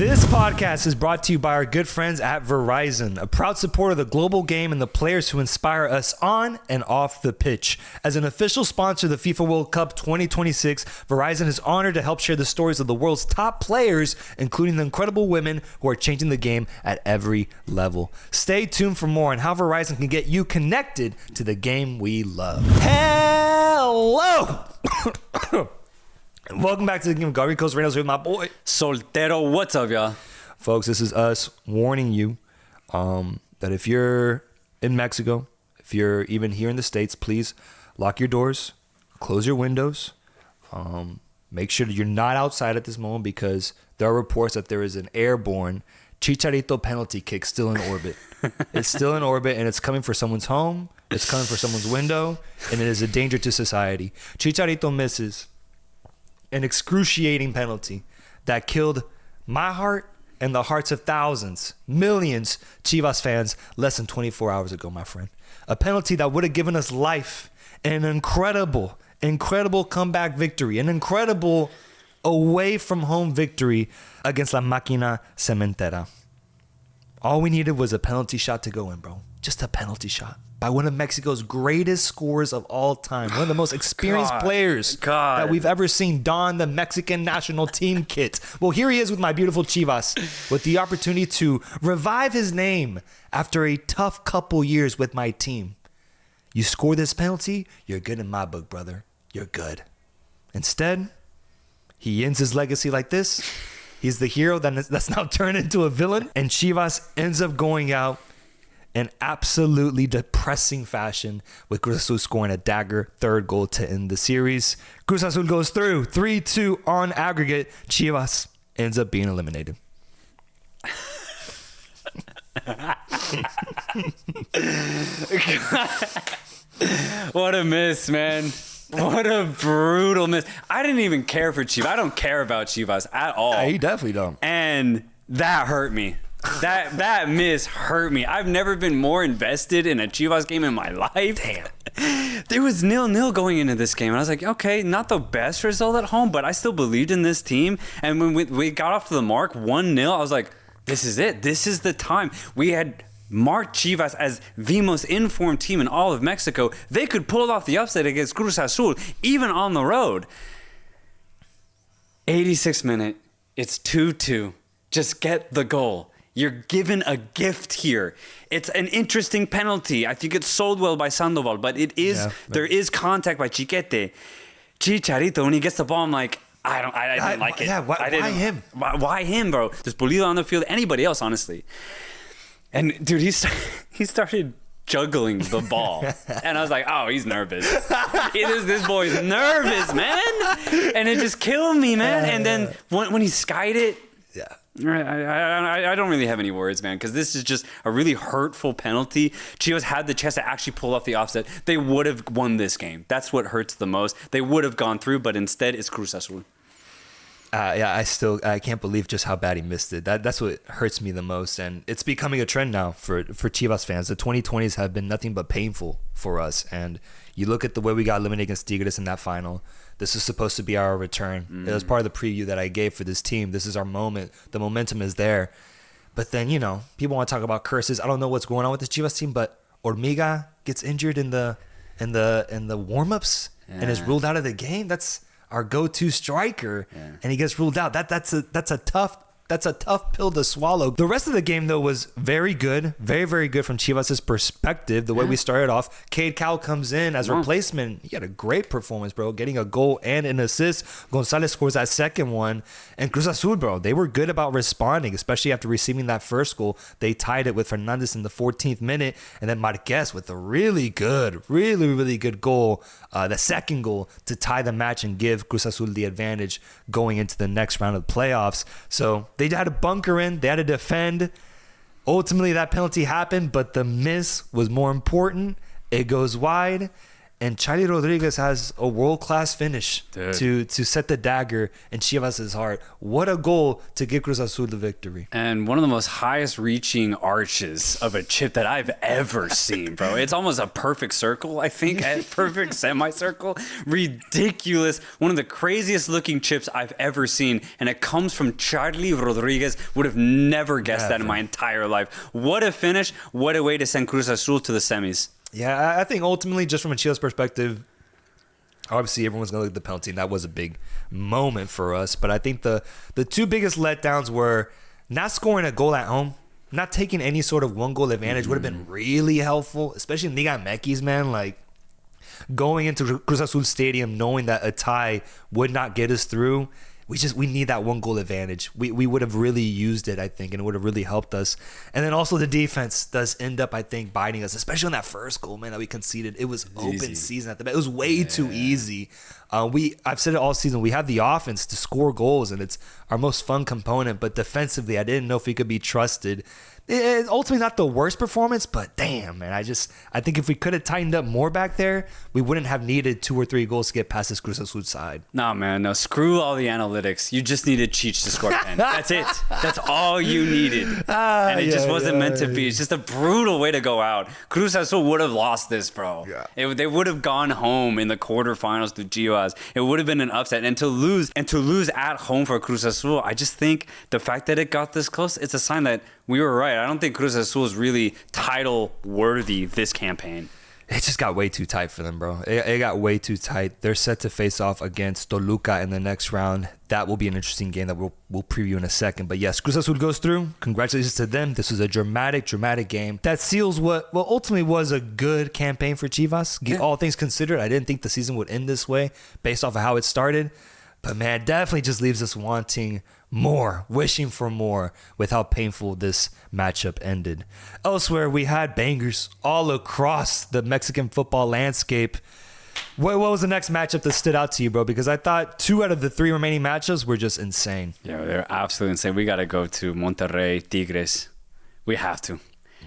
This podcast is brought to you by our good friends at Verizon, a proud supporter of the global game and the players who inspire us on and off the pitch. As an official sponsor of the FIFA World Cup 2026, Verizon is honored to help share the stories of the world's top players, including the incredible women who are changing the game at every level. Stay tuned for more on how Verizon can get you connected to the game we love. Hello! Welcome back to the game of Reynoso Soltero with my boy Soltero. What's up, y'all? Folks, this is us warning you that if you're in Mexico, if you're even here in the States, please lock your doors, close your windows. Make sure that you're not outside at this moment because there are reports that there is an airborne Chicharito penalty kick still in orbit. It's still in orbit and it's coming for someone's home. It's coming for someone's window, and it is a danger to society. Chicharito misses an excruciating penalty that killed my heart and the hearts of thousands, millions Chivas fans less than 24 hours ago, my friend. A penalty that would have given us life, an incredible comeback victory, an incredible away from home victory against La Máquina Cementera. All we needed was a penalty shot to go in, bro. Just a penalty shot by one of Mexico's greatest scorers of all time. One of the most experienced players that we've ever seen don the Mexican national team kit. Well, here he is with my beautiful Chivas with the opportunity to revive his name after a tough couple years with my team. You score this penalty, you're good in my book, brother. You're good. Instead, he ends his legacy like this. He's the hero that's now turned into a villain. And Chivas ends up going out in absolutely depressing fashion with Cruz Azul scoring a dagger third goal to end the series. Cruz Azul goes through 3-2 on aggregate. Chivas ends up being eliminated. What a miss, man. What a brutal miss. I didn't even care for Chivas. I don't care about Chivas at all. Yeah, you definitely don't. And that hurt me. That miss hurt me. I've never been more invested in a Chivas game in my life. Damn. There was 0-0 going into this game. And I was like, okay, not the best result at home, but I still believed in this team. And when we got off to the mark, 1-0, I was like, this is it. This is the time. We had marked Chivas as the most informed team in all of Mexico. They could pull off the upset against Cruz Azul, even on the road. 86th minute, it's 2-2. Just get the goal. You're given a gift here. It's an interesting penalty. I think it's sold well by Sandoval, but there is contact by Chiquete. Chicharito, when he gets the ball, I'm like, I didn't like it. Yeah, why him? Why him, bro? There's Pulido on the field. Anybody else, honestly. And dude, he started juggling the ball, and I was like, oh, he's nervous. This boy's nervous, man, and it just killed me, man. And then when he skied it, yeah. I don't really have any words, man, because this is just a really hurtful penalty. Chivas had the chance to actually pull off the offset. They would have won this game. That's what hurts the most. They would have gone through, but instead it's Cruz Azul. I can't believe just how bad he missed it. That's what hurts me the most, and it's becoming a trend now for Chivas fans. The 2020s have been nothing but painful for us, and you look at the way we got eliminated against Tigres in that final. This is supposed to be our return. It was part of the preview that I gave for this team. This is our moment. The momentum is there. But then, people want to talk about curses. I don't know what's going on with this Chivas team, but Hormiga gets injured in the warm-ups and is ruled out of the game. That's our go-to striker, and he gets ruled out. That's a tough pill to swallow. The rest of the game, though, was very good. Very, very good from Chivas' perspective. The way we started off, Cade Cal comes in as replacement. He had a great performance, bro, getting a goal and an assist. Gonzalez scores that second one. And Cruz Azul, bro, they were good about responding, especially after receiving that first goal. They tied it with Fernandez in the 14th minute. And then Marquez with a really good goal, the second goal, to tie the match and give Cruz Azul the advantage going into the next round of the playoffs. So they had to bunker in. They had to defend. Ultimately, that penalty happened, but the miss was more important. It goes wide. And Charlie Rodriguez has a world-class finish Dude. to set the dagger in Chivas' heart. What a goal to give Cruz Azul the victory. And one of the most highest reaching arches of a chip that I've ever seen, bro. It's almost a perfect circle, I think, a perfect semicircle. Ridiculous. One of the craziest looking chips I've ever seen. And it comes from Charlie Rodriguez. Would have never guessed that in my entire life. What a finish. What a way to send Cruz Azul to the semis. Yeah, I think ultimately, just from a Chivas perspective, obviously everyone's going to look at the penalty, and that was a big moment for us. But I think the two biggest letdowns were not scoring a goal at home, not taking any sort of one-goal advantage would have been really helpful, especially in Liga MX, man. Like, going into Cruz Azul Stadium knowing that a tie would not get us through, we need that one goal advantage. We would have really used it, I think, and it would have really helped us. And then also the defense does end up, I think, biting us, especially on that first goal, man, that we conceded. It was open season at the back. It was way too easy. I've said it all season. We have the offense to score goals, and it's our most fun component. But defensively, I didn't know if we could be trusted. It's ultimately not the worst performance, but damn, man, I think if we could have tightened up more back there, we wouldn't have needed 2 or 3 goals to get past this Cruz Azul side. Nah, man, no. Screw all the analytics. You just needed Cheech to score 10. That's it. That's all you needed. And it just wasn't meant to be. It's just a brutal way to go out. Cruz Azul would have lost this, bro. Yeah. They would have gone home in the quarterfinals to Chivas. It would have been an upset. And to lose at home for Cruz Azul, I just think the fact that it got this close, it's a sign that we were right. I don't think Cruz Azul is really title worthy this campaign. It just got way too tight for them, bro. It got way too tight. They're set to face off against Toluca in the next round. That will be an interesting game that we'll preview in a second. But yes, Cruz Azul goes through. Congratulations to them. This was a dramatic game that seals what ultimately was a good campaign for Chivas. Yeah. All things considered, I didn't think the season would end this way based off of how it started. But man, definitely just leaves us wanting more, wishing for more with how painful this matchup ended. Elsewhere, we had bangers all across the Mexican football landscape. What was the next matchup that stood out to you, bro? Because I thought 2 out of the 3 remaining matchups were just insane. Yeah, they're absolutely insane. We got to go to Monterrey, Tigres. We have to.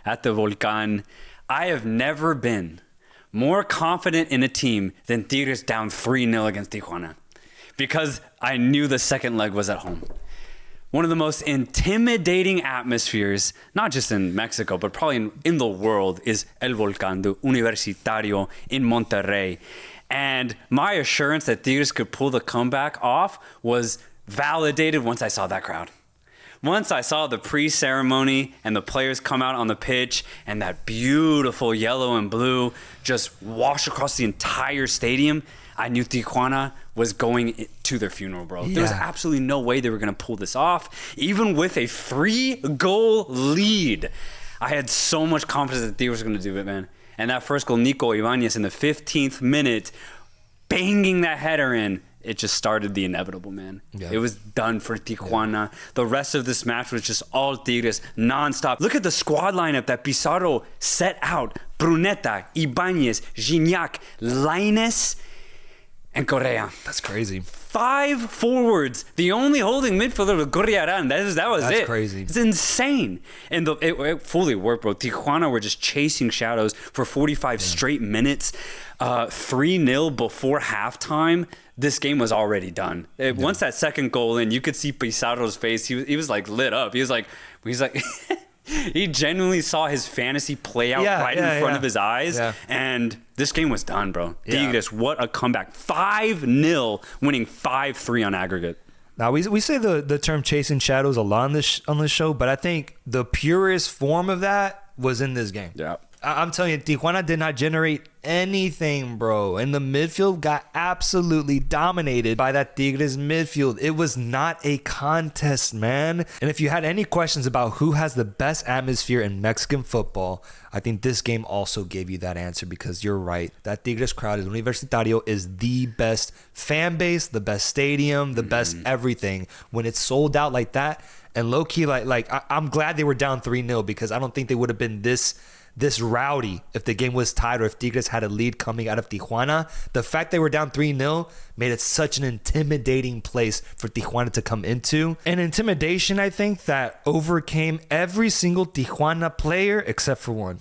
At the Volcan. I have never been more confident in a team than Tigres down 3-0 against Tijuana, because I knew the second leg was at home. One of the most intimidating atmospheres, not just in Mexico, but probably in the world, is El Volcán de Universitario in Monterrey. And my assurance that Tigres could pull the comeback off was validated once I saw that crowd. Once I saw the pre-ceremony and the players come out on the pitch and that beautiful yellow and blue just wash across the entire stadium, I knew Tijuana was going to their funeral, bro. Yeah. There was absolutely no way they were going to pull this off. Even with a 3-goal lead, I had so much confidence that they were going to do it, man. And that first goal, Nico Ibanez in the 15th minute, banging that header in, it just started the inevitable, man. Yeah. It was done for Tijuana. Yeah. The rest of this match was just all Tigres, nonstop. Look at the squad lineup that Pizarro set out. Bruneta, Ibanez, Gignac, Lainez, and Correa. That's crazy. 5 forwards. The only holding midfielder was Gorriarán. That was it. That's crazy. It's insane. And it fully worked, bro. Tijuana were just chasing shadows for 45 straight minutes. 3-0 before halftime. This game was already done. Once that second goal in, you could see Pizarro's face. He was like lit up. He was like he genuinely saw his fantasy play out in front of his eyes. Yeah. And this game was done, bro. Yeah. Tigres, what a comeback. 5-0, winning 5-3 on aggregate. Now, we say the term chasing shadows a lot on this show, but I think the purest form of that was in this game. Yeah. I'm telling you, Tijuana did not generate anything, bro. And the midfield got absolutely dominated by that Tigres midfield. It was not a contest, man. And if you had any questions about who has the best atmosphere in Mexican football, I think this game also gave you that answer, because you're right. That Tigres crowd is Universitario is the best fan base, the best stadium, the best everything. When it's sold out like that, and low-key, I'm glad they were down 3-0, because I don't think they would have been this rowdy if the game was tied or if Tigres had a lead coming out of Tijuana. The fact they were down 3-0 made it such an intimidating place for Tijuana to come into. An intimidation, I think, that overcame every single Tijuana player except for one.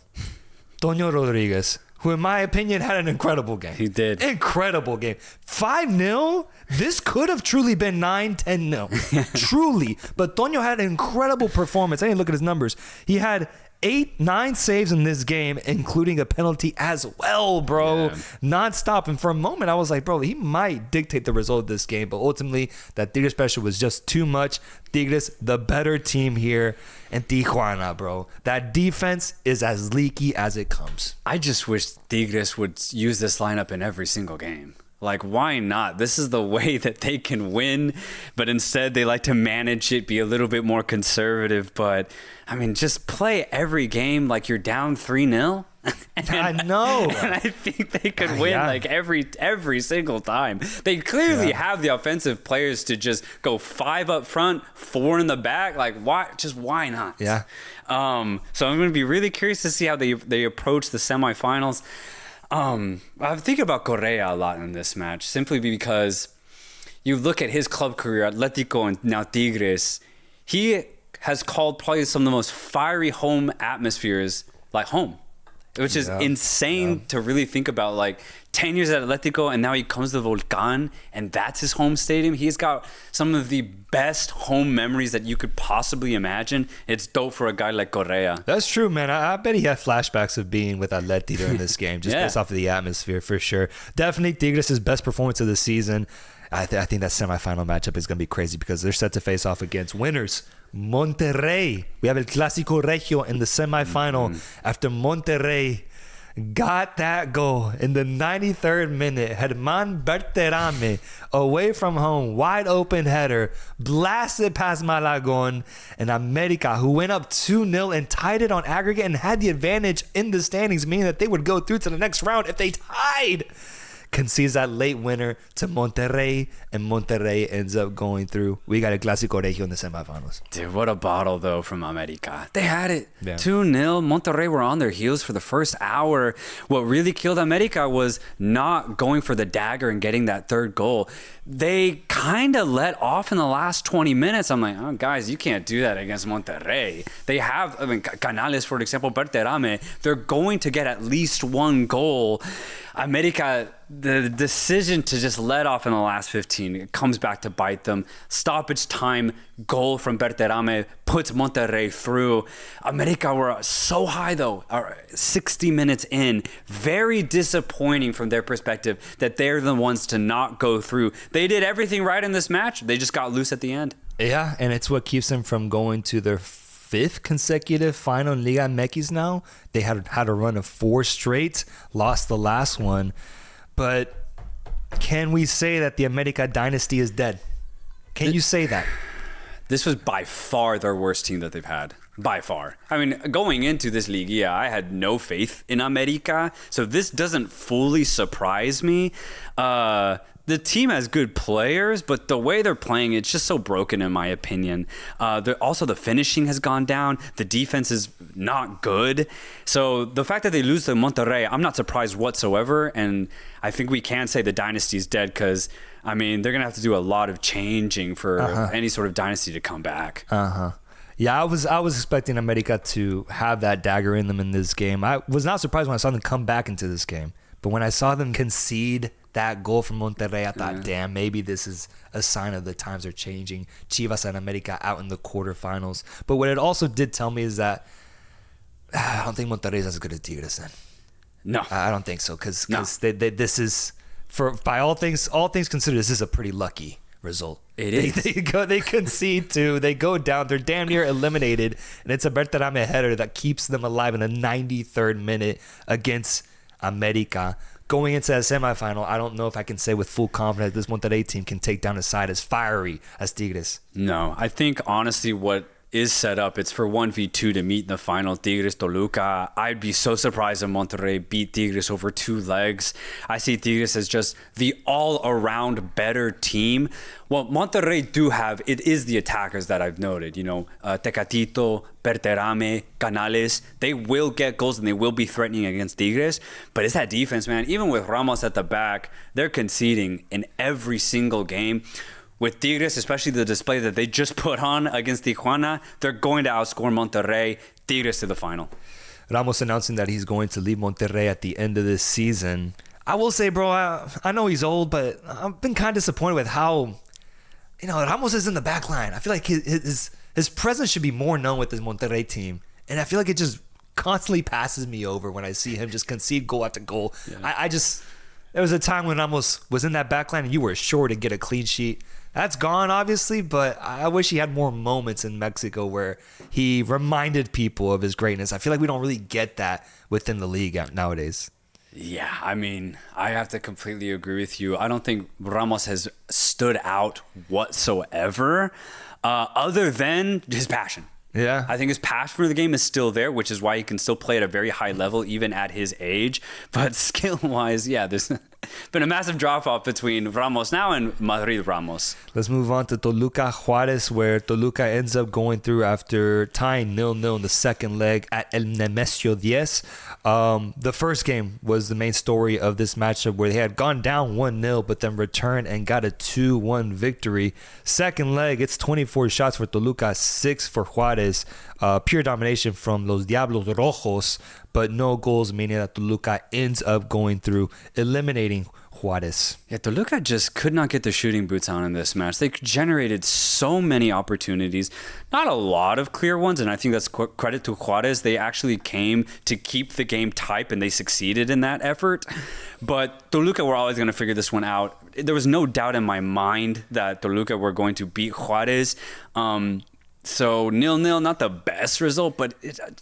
Toño Rodriguez, who in my opinion had an incredible game. He did. Incredible game. 5-0. This could have truly been 9-10-0. Truly. But Toño had an incredible performance. I didn't look at his numbers. He had 9 saves in this game, including a penalty as well, bro. Yeah. Non-stop. And for a moment, I was like, bro, he might dictate the result of this game. But ultimately, that Tigres special was just too much. Tigres, the better team here in Tijuana, bro. That defense is as leaky as it comes. I just wish Tigres would use this lineup in every single game. Like, why not? This is the way that they can win, but instead they like to manage it, be a little bit more conservative. But, I mean, just play every game like you're down 3-0. I know. And I think they could win like every single time. They clearly have the offensive players to just go 5 up front, 4 in the back. Like, why not? Yeah. So I'm going to be really curious to see how they approach the semifinals. I'm thinking about Correa a lot in this match, simply because you look at his club career, Atletico and now Tigres. He has called probably some of the most fiery home atmospheres like home, which is insane to really think about. Like 10 years at Atletico, and now he comes to Volcan, and that's his home stadium. He's got some of the best home memories that you could possibly imagine. It's dope for a guy like Correa. That's true, man. I bet he had flashbacks of being with Atleti during this game, just based off of the atmosphere, for sure. Definitely Tigres' best performance of the season. I think that semifinal matchup is going to be crazy because they're set to face off against winners. Monterrey. We have El Clásico Regio in the semifinal after Monterrey got that goal in the 93rd minute. Germán Berterame, away from home, wide open header, blasted past Malagon, and America, who went up 2-0 and tied it on aggregate and had the advantage in the standings, meaning that they would go through to the next round if they tied, concedes that late winner to Monterrey, and Monterrey ends up going through. We got a Clásico Regio in the semifinals. Dude, what a bottle, though, from America. They had it. 2-0. Monterrey were on their heels for the first hour. What really killed America was not going for the dagger and getting that third goal. They kind of let off in the last 20 minutes. I'm like, oh, guys, you can't do that against Monterrey. They have, Canales, for example, Berterame, they're going to get at least one goal. America, the decision to just let off in the last 15, it comes back to bite them. Stoppage time, goal from Berterame puts Monterrey through. America were so high, though, 60 minutes in. Very disappointing from their perspective that they're the ones to not go through. They did everything right in this match. They just got loose at the end. Yeah, and it's what keeps them from going to their 5th consecutive final in Liga MX now. They had a run of 4 straight, lost the last one. But can we say that the America dynasty is dead? Can you say that? This was by far their worst team that they've had. By far. I mean, going into this Ligue, I had no faith in America. So this doesn't fully surprise me. The team has good players, but the way they're playing, it's just so broken in my opinion. Also, the finishing has gone down. The defense is not good. So the fact that they lose to Monterrey, I'm not surprised whatsoever. And I think we can say the dynasty is dead because, I mean, they're going to have to do a lot of changing for any sort of dynasty to come back. Yeah, I was expecting America to have that dagger in them in this game. I was not surprised when I saw them come back into this game. But when I saw them concede that goal from Monterrey, I thought, damn, maybe this is a sign of the times are changing. Chivas and America out in the quarterfinals. But what it also did tell me is that I don't think Monterrey is as good as Tigres then. No. I don't think so because this is, by all things considered, this is a pretty lucky result. It is. They concede two. They go down. They're damn near eliminated. And it's a Berterame header that keeps them alive in the 93rd minute against America. Going into that semifinal, I don't know if I can say with full confidence this Monterrey team can take down a side as fiery as Tigres. No, I think honestly what is set up, it's for 1v2 to meet in the final, Tigres Toluca. I'd be so surprised if Monterrey beat Tigres over 2 legs. I see Tigres as just the all-around better team. What Monterrey do have, it is the attackers that I've noted. You know, Tecatito, Berterame, Canales. They will get goals and they will be threatening against Tigres. But it's that defense, man. Even with Ramos at the back, they're conceding in every single game. With Tigres, especially the display that they just put on against Tijuana, they're going to outscore Monterrey. Tigres to the final. Ramos announcing that he's going to leave Monterrey at the end of this season. I will say, bro, I know he's old, but I've been kind of disappointed with how, Ramos is in the back line. I feel like his presence should be more known with this Monterrey team. And I feel like it just constantly passes me over when I see him just concede goal after goal. Yeah. There was a time when Ramos was in that back line and you were sure to get a clean sheet. That's gone, obviously, but I wish he had more moments in Mexico where he reminded people of his greatness. I feel like we don't really get that within the league nowadays. Yeah, I mean, I have to completely agree with you. I don't think Ramos has stood out whatsoever, other than his passion. Yeah. I think his passion for the game is still there, which is why he can still play at a very high level, even at his age. But skill-wise, yeah, there's been a massive drop-off between Ramos now and Madrid Ramos. Let's move on to Toluca Juarez, where Toluca ends up going through after tying 0-0 in the second leg at El Nemesio 10. The first game was the main story of this matchup, where they had gone down 1-0, but then returned and got a 2-1 victory. Second leg, it's 24 shots for Toluca, 6 for Juarez. Pure domination from Los Diablos Rojos, but no goals, meaning that Toluca ends up going through, eliminating Juarez. Yeah, Toluca just could not get the shooting boots on in this match. They generated so many opportunities, not a lot of clear ones, and I think that's credit to Juarez. They actually came to keep the game tight, and they succeeded in that effort. But Toluca were always going to figure this one out. There was no doubt in my mind that Toluca were going to beat Juarez. So 0-0, not the best result, but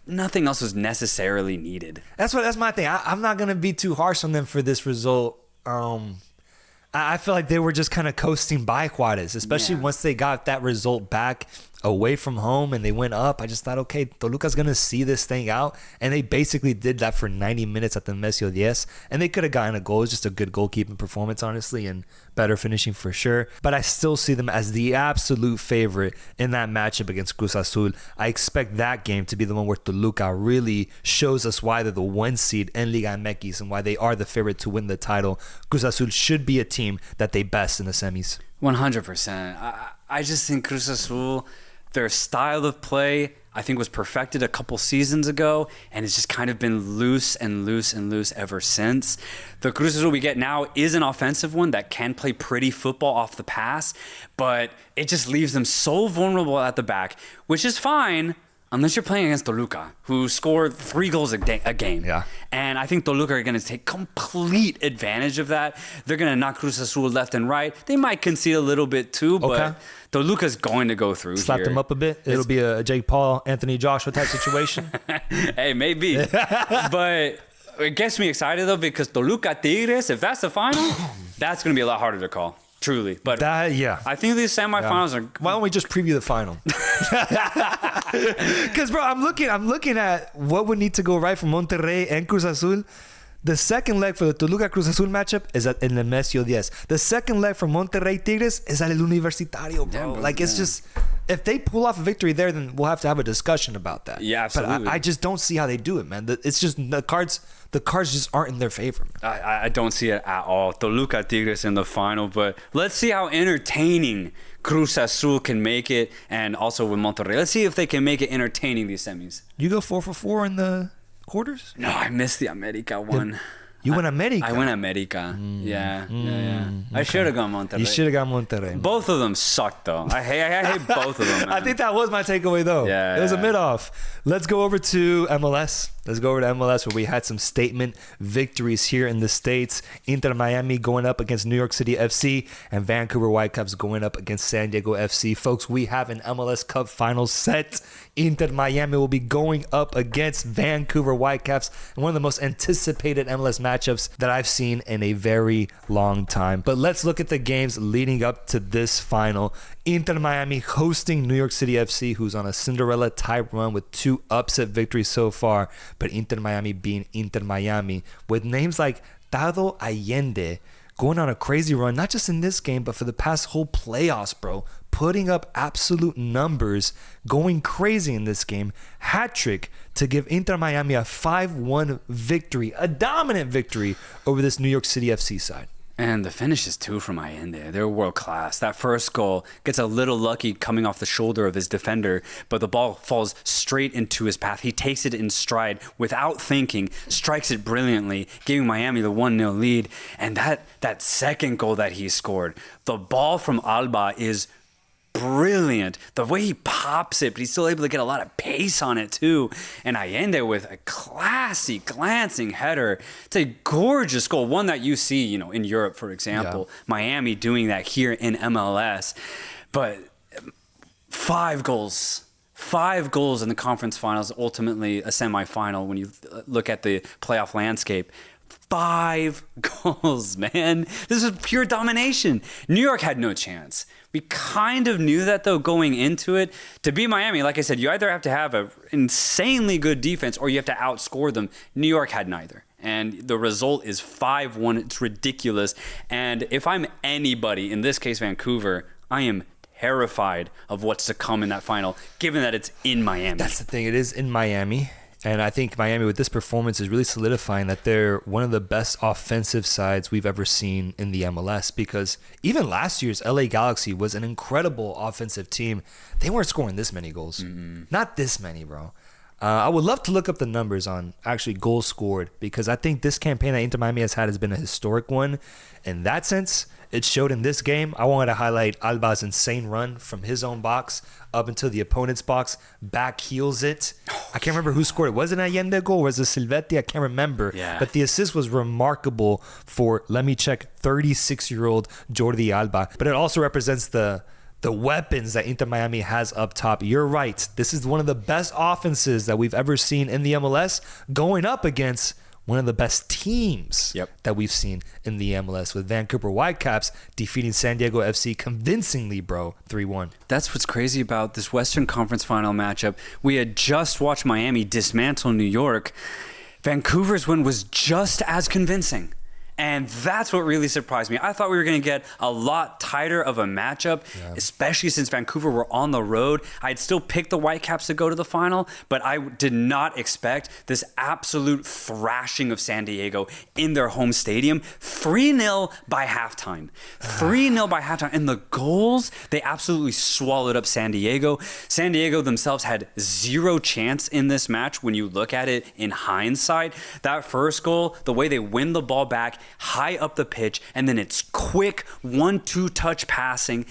nothing else was necessarily needed. That's my thing. I'm not gonna be too harsh on them for this result. I feel like they were just kind of coasting by Juarez, especially once they got that result back away from home and they went up. I just thought, okay, Toluca's going to see this thing out. And they basically did that for 90 minutes at the Nemesio 10. And they could have gotten a goal. It was just a good goalkeeping performance, honestly, and better finishing for sure. But I still see them as the absolute favorite in that matchup against Cruz Azul. I expect that game to be the one where Toluca really shows us why they're the 1 seed in Liga MX and why they are the favorite to win the title. Cruz Azul should be a team that they best in the semis. 100%. I just think Cruz Azul, their style of play, I think was perfected a couple seasons ago, and it's just kind of been loose and loose and loose ever since. The Cruz Azul we get now is an offensive one that can play pretty football off the pass, but it just leaves them so vulnerable at the back, which is fine unless you're playing against Toluca, who scored 3 goals a game. Yeah. And I think Toluca are going to take complete advantage of that. They're going to knock Cruz Azul left and right. They might concede a little bit too, but Toluca's going to go through. Slap them up a bit. It'll be a Jake Paul, Anthony Joshua type situation. Hey, maybe. But it gets me excited, though, because Toluca Tigres, if that's the final, that's going to be a lot harder to call. Truly. But I think these semifinals are... Why don't we just preview the final? Because, bro, I'm looking at what would need to go right for Monterrey and Cruz Azul. The second leg for the Toluca Cruz Azul matchup is at El Nemesio 10. The second leg for Monterrey Tigres is at El Universitario, bro. It's just... If they pull off a victory there, then we'll have to have a discussion about that. Yeah, absolutely. But I just don't see how they do it, man. It's just the cards just aren't in their favor, man. I don't see it at all. Toluca Tigres in the final, but let's see how entertaining Cruz Azul can make it, and also with Monterrey. Let's see if they can make it entertaining, these semis. You go 4 for 4 in the quarters? No, I missed the America one. You went America? I went America. Yeah. Okay. I should have gone Monterrey. You should have gone Monterrey. Both of them sucked, though. I hate both of them, man. I think that was my takeaway, though. Yeah. It was a mid-off. Let's go over to MLS. Where we had some statement victories here in the States. Inter Miami going up against New York City FC and Vancouver Whitecaps going up against San Diego FC. Folks, we have an MLS Cup final set. Inter Miami will be going up against Vancouver Whitecaps in one of the most anticipated MLS matchups that I've seen in a very long time. But let's look at the games leading up to this final. Inter Miami hosting New York City FC, who's on a Cinderella type run with 2 upset victories so far. But Inter Miami being Inter Miami, with names like Tado Allende going on a crazy run, not just in this game, but for the past whole playoffs, bro. Putting up absolute numbers, going crazy in this game. Hat-trick to give Inter Miami a 5-1 victory, a dominant victory over this New York City FC side. And the finishes too from Allende, they're world class. That first goal gets a little lucky coming off the shoulder of his defender, but the ball falls straight into his path. He takes it in stride without thinking, strikes it brilliantly, giving Miami the 1-0 lead. And that second goal that he scored, the ball from Alba is brilliant. The way he pops it, but he's still able to get a lot of pace on it too. And Allende with a classy, glancing header. It's a gorgeous goal, one that you see, in Europe, for example. Yeah. Miami doing that here in MLS. But 5 goals in the conference finals, ultimately a semifinal when you look at the playoff landscape. 5 goals, man. This is pure domination. New York had no chance. We kind of knew that, though, going into it. To beat Miami, like I said, you either have to have an insanely good defense or you have to outscore them. New York had neither. And the result is 5-1. It's ridiculous. And if I'm anybody, in this case Vancouver, I am terrified of what's to come in that final, given that it's in Miami. That's the thing. It is in Miami. And I think Miami, with this performance, is really solidifying that they're one of the best offensive sides we've ever seen in the MLS, because even last year's LA Galaxy was an incredible offensive team. They weren't scoring this many goals. Mm-hmm. Not this many, bro. I would love to look up the numbers on actually goals scored, because I think this campaign that Inter Miami has been a historic one. In that sense, it showed in this game. I wanted to highlight Alba's insane run from his own box up into the opponent's box, back heels it. I can't remember who scored it. Was it an Allende goal or was it Silvetti? I can't remember. Yeah. But the assist was remarkable for, let me check, 36-year-old Jordi Alba. But it also represents the weapons that Inter Miami has up top. You're right. This is one of the best offenses that we've ever seen in the MLS, going up against one of the best teams that we've seen in the MLS, with Vancouver Whitecaps defeating San Diego FC convincingly, bro, 3-1. That's what's crazy about this Western Conference final matchup. We had just watched Miami dismantle New York. Vancouver's win was just as convincing. And that's what really surprised me. I thought we were going to get a lot tighter of a matchup, especially since Vancouver were on the road. I'd still pick the Whitecaps to go to the final, but I did not expect this absolute thrashing of San Diego in their home stadium. 3-0 by halftime. 3-0 by halftime. And the goals, they absolutely swallowed up San Diego. San Diego themselves had zero chance in this match when you look at it in hindsight. That first goal, the way they win the ball back, high up the pitch, and then it's quick 1-2 touch passing.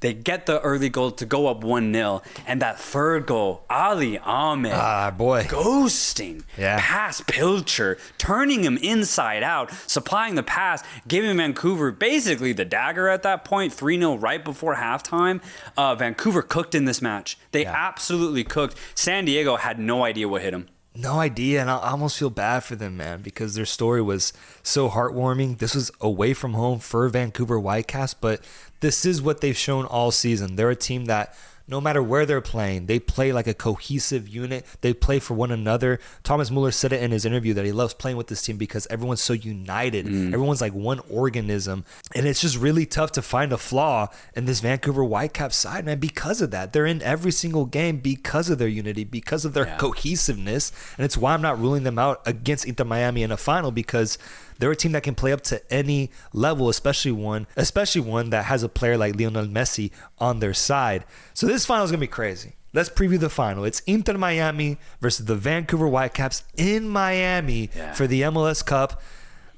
They get the early goal to go up 1-0, and that third goal, Ali Ahmed, ghosting, pass Pilcher, turning him inside out, supplying the pass, giving Vancouver basically the dagger at that point, 3-0 right before halftime. Vancouver cooked in this match. They absolutely cooked. San Diego had no idea what hit him. No idea, and I almost feel bad for them, man, because their story was so heartwarming. This was away from home for Vancouver Whitecaps, but this is what they've shown all season. They're a team that, no matter where they're playing, they play like a cohesive unit. They play for one another. Thomas Müller said it in his interview that he loves playing with this team because everyone's so united. Everyone's like one organism. And it's just really tough to find a flaw in this Vancouver Whitecaps side, man, because of that. They're in every single game because of their unity, because of their cohesiveness. And it's why I'm not ruling them out against Inter Miami in a final, because they're a team that can play up to any level, especially one that has a player like Lionel Messi on their side. So this final is going to be crazy. Let's preview the final. It's Inter Miami versus the Vancouver Whitecaps in Miami for the MLS Cup.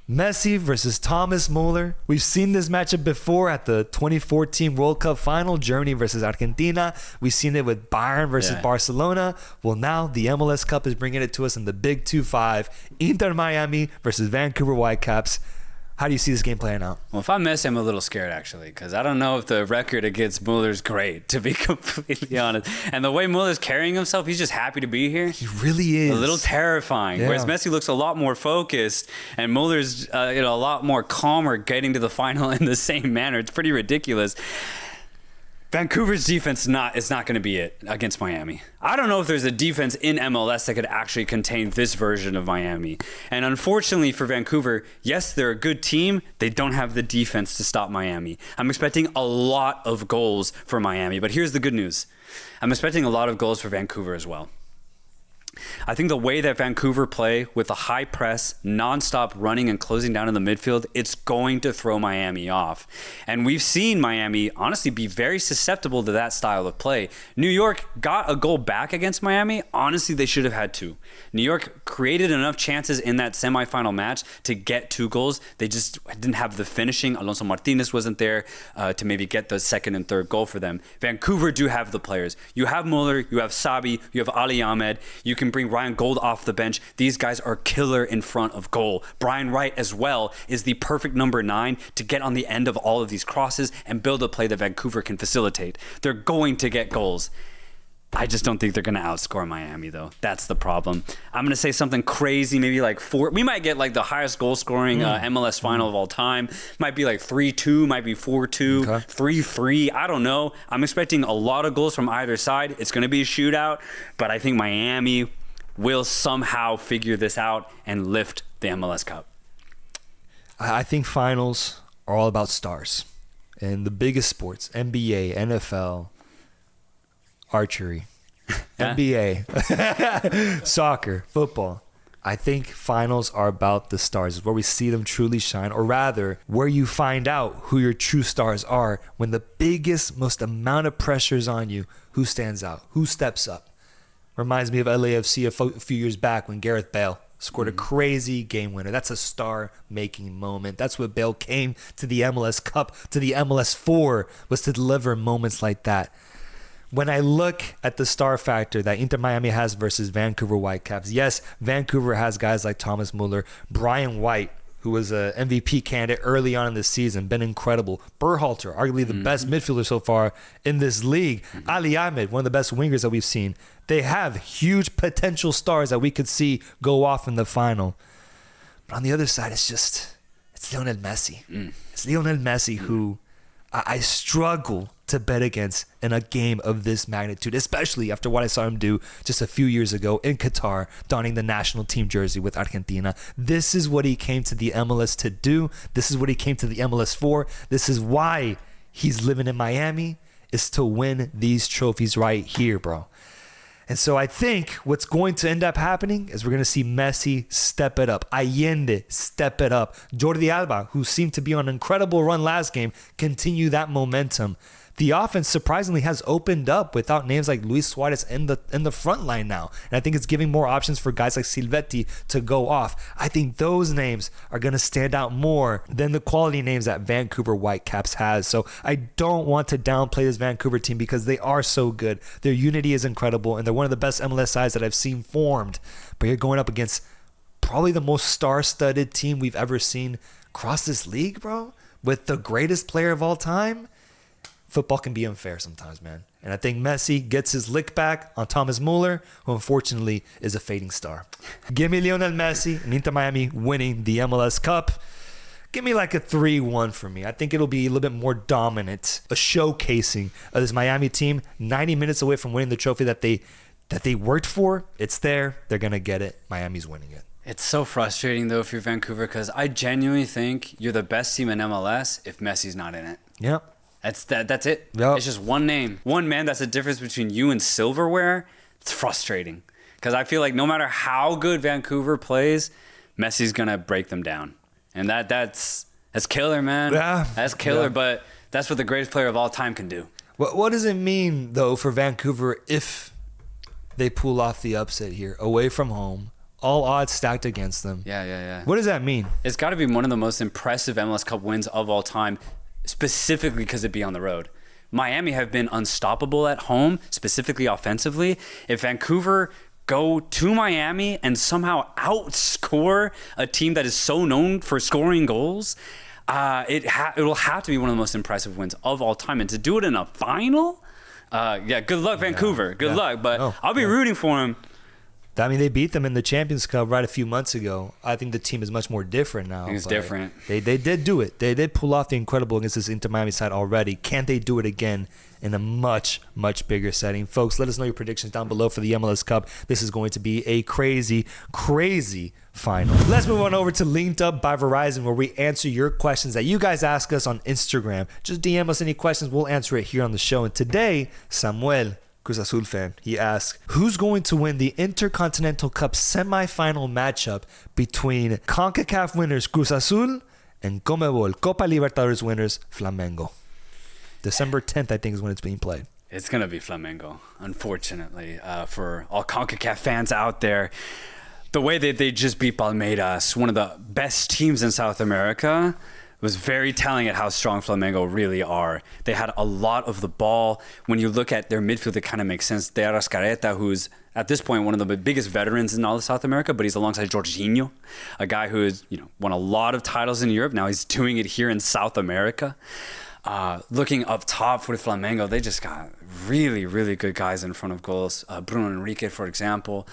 Messi versus Thomas Müller. We've seen this matchup before at the 2014 World Cup final, Germany versus Argentina. We've seen it with Bayern versus Barcelona. Well, now the MLS Cup is bringing it to us in the Big 2-5. Inter Miami versus Vancouver Whitecaps. How do you see this game playing out? Well, if I'm Messi, I'm a little scared, actually, because I don't know if the record against Müller's great, to be completely honest. And the way Müller's carrying himself, he's just happy to be here. He really is. A little terrifying. Whereas Messi looks a lot more focused, and Müller's a lot more calmer getting to the final in the same manner. It's pretty ridiculous. Vancouver's defense is not going to be it against Miami. I don't know if there's a defense in MLS that could actually contain this version of Miami. And unfortunately for Vancouver, yes, they're a good team. They don't have the defense to stop Miami. I'm expecting a lot of goals for Miami. But here's the good news. I'm expecting a lot of goals for Vancouver as well. I think the way that Vancouver play with a high press, nonstop running and closing down in the midfield, it's going to throw Miami off. And we've seen Miami honestly be very susceptible to that style of play. New York got a goal back against Miami. Honestly, they should have had 2. New York created enough chances in that semifinal match to get 2 goals. They just didn't have the finishing. Alonso Martinez wasn't there to maybe get the second and third goal for them. Vancouver do have the players. You have Müller, you have Sabi, you have Ali Ahmed. You can bring Ryan Gold off the bench. These guys are killer in front of goal. Brian Wright as well is the perfect number 9 to get on the end of all of these crosses and build a play that Vancouver can facilitate. They're going to get goals. I just don't think they're going to outscore Miami, though. That's the problem. I'm going to say something crazy, maybe like 4. We might get like the highest goal scoring MLS final of all time. Might be like 3-2, might be 4-2, 3-3. I don't know. I'm expecting a lot of goals from either side. It's going to be a shootout, but I think Miami will somehow figure this out and lift the MLS Cup. I think finals are all about stars. And the biggest sports, NBA, NFL, archery, NBA, soccer, football. I think finals are about the stars. It's where we see them truly shine, or rather, where you find out who your true stars are when the biggest, most amount of pressure is on you. Who stands out? Who steps up? Reminds me of LAFC a few years back when Gareth Bale scored a crazy game winner. That's a star-making moment. That's what Bale came to the MLS Cup, to the MLS for, was to deliver moments like that. When I look at the star factor that Inter Miami has versus Vancouver Whitecaps, yes, Vancouver has guys like Thomas Müller, Brian White, who was an MVP candidate early on in this season, been incredible. Berhalter, arguably the best midfielder so far in this league. Ali Ahmed, one of the best wingers that we've seen. They have huge potential stars that we could see go off in the final. But on the other side, it's Lionel Messi. It's Lionel Messi who I struggle to bet against in a game of this magnitude, especially after what I saw him do just a few years ago in Qatar, donning the national team jersey with Argentina. This is what he came to the MLS to do. This is what he came to the MLS for. This is why he's living in Miami, is to win these trophies right here, bro. And so I think what's going to end up happening is we're going to see Messi step it up. Allende step it up. Jordi Alba, who seemed to be on an incredible run last game, continue that momentum. The offense surprisingly has opened up without names like Luis Suarez in the front line now. And I think it's giving more options for guys like Silvetti to go off. I think those names are going to stand out more than the quality names that Vancouver Whitecaps has. So I don't want to downplay this Vancouver team because they are so good. Their unity is incredible, and they're one of the best MLS sides that I've seen formed. But you're going up against probably the most star-studded team we've ever seen across this league, bro, with the greatest player of all time. Football can be unfair sometimes, man. And I think Messi gets his lick back on Thomas Müller, who unfortunately is a fading star. Give me Lionel Messi and Inter Miami winning the MLS Cup. Give me like a 3-1 for me. I think it'll be a little bit more dominant, a showcasing of this Miami team, 90 minutes away from winning the trophy that they worked for. It's there. They're going to get it. Miami's winning it. It's so frustrating, though, if you're Vancouver, because I genuinely think you're the best team in MLS if Messi's not in it. Yep. That's it. Yep. It's just one name. One man, that's the difference between you and silverware. It's frustrating. Because I feel like no matter how good Vancouver plays, Messi's going to break them down. And that's killer, man. Yeah. That's killer, Yeah. but that's what the greatest player of all time can do. What does it mean, though, for Vancouver if they pull off the upset here, away from home, all odds stacked against them? Yeah. What does that mean? It's got to be one of the most impressive MLS Cup wins of all time, specifically because it'd be on the road. Miami have been unstoppable at home, specifically offensively. If Vancouver go to Miami and somehow outscore a team that is so known for scoring goals, it will have to be one of the most impressive wins of all time. And to do it in a final, good luck, Vancouver. Good luck. But I'll be rooting for him. I mean, they beat them in the Champions Cup right a few months ago. I think the team is much more different now. I think it's different. They did do it. They did pull off the incredible against this Inter Miami side already. Can they do it again in a much, much bigger setting? Folks, let us know your predictions down below for the MLS Cup. This is going to be a crazy, crazy final. Let's move on over to Linked Up by Verizon, where we answer your questions that you guys ask us on Instagram. Just DM us any questions. We'll answer it here on the show. And today, Samuel Cruz Azul fan. He asks, who's going to win the Intercontinental Cup semifinal matchup between CONCACAF winners Cruz Azul and CONMEBOL Copa Libertadores winners Flamengo? December 10th, I think, is when it's being played. It's going to be Flamengo, unfortunately, for all CONCACAF fans out there. The way that they just beat Palmeiras, one of the best teams in South America, was very telling at how strong Flamengo really are. They had a lot of the ball. When you look at their midfield, it kind of makes sense. De Arrascaeta, who's at this point one of the biggest veterans in all of South America, but he's alongside Jorginho, a guy who has won a lot of titles in Europe. Now he's doing it here in South America. Looking up top with Flamengo, they just got really, really good guys in front of goals. Bruno Henrique, for example.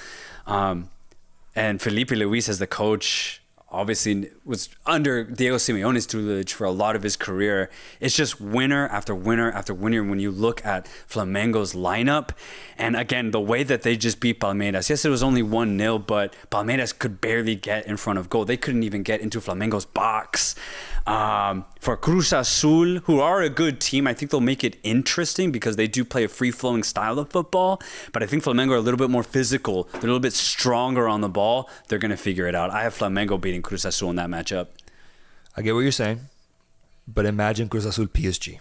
And Felipe Luis as the coach, obviously was under Diego Simeone's tutelage for a lot of his career. It's just winner after winner after winner when you look at Flamengo's lineup. And again, the way that they just beat Palmeiras. Yes, it was only 1-0, but Palmeiras could barely get in front of goal. They couldn't even get into Flamengo's box. For Cruz Azul, who are a good team, I think they'll make it interesting because they do play a free-flowing style of football. But I think Flamengo are a little bit more physical. They're a little bit stronger on the ball. They're going to figure it out. I have Flamengo beating Cruz Azul in that matchup. I get what you're saying, but imagine Cruz Azul PSG.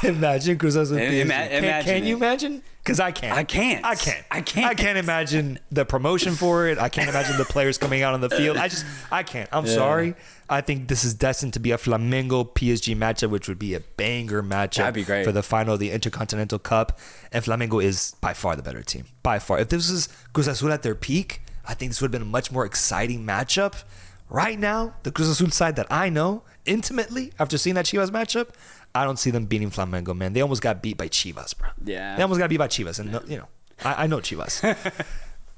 Imagine Cruz Azul PSG. Can you imagine? Because I can't. I can't. I can't imagine the promotion for it. I can't imagine the players coming out on the field. I can't. I'm sorry. I think this is destined to be a Flamengo PSG matchup, which would be a banger matchup. That'd be great. For the final of the Intercontinental Cup. And Flamengo is by far the better team. By far. If this was Cruz Azul at their peak, I think this would have been a much more exciting matchup. Right now, the Cruz Azul side that I know intimately after seeing that Chivas matchup, I don't see them beating Flamengo, man. They almost got beat by Chivas, bro. Yeah. They almost got beat by Chivas. And, I know Chivas.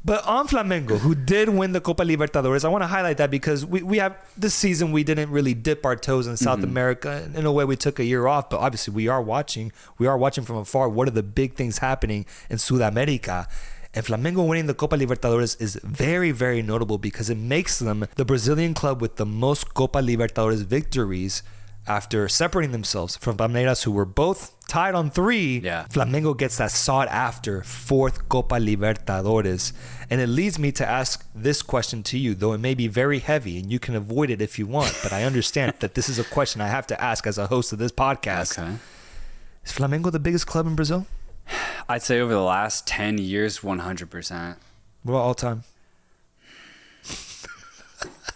But on Flamengo, who did win the Copa Libertadores, I want to highlight that because we have this season, we didn't really dip our toes in South America. In a way, we took a year off, but obviously we are watching from afar what are the big things happening in Sudamerica. And Flamengo winning the Copa Libertadores is very, very notable because it makes them the Brazilian club with the most Copa Libertadores victories after separating themselves from Palmeiras, who were both tied on 3. Yeah. Flamengo gets that sought-after 4th Copa Libertadores. And it leads me to ask this question to you, though it may be very heavy, and you can avoid it if you want, but I understand that this is a question I have to ask as a host of this podcast. Okay. Is Flamengo the biggest club in Brazil? I'd say over the last 10 years, 100%. What about all time?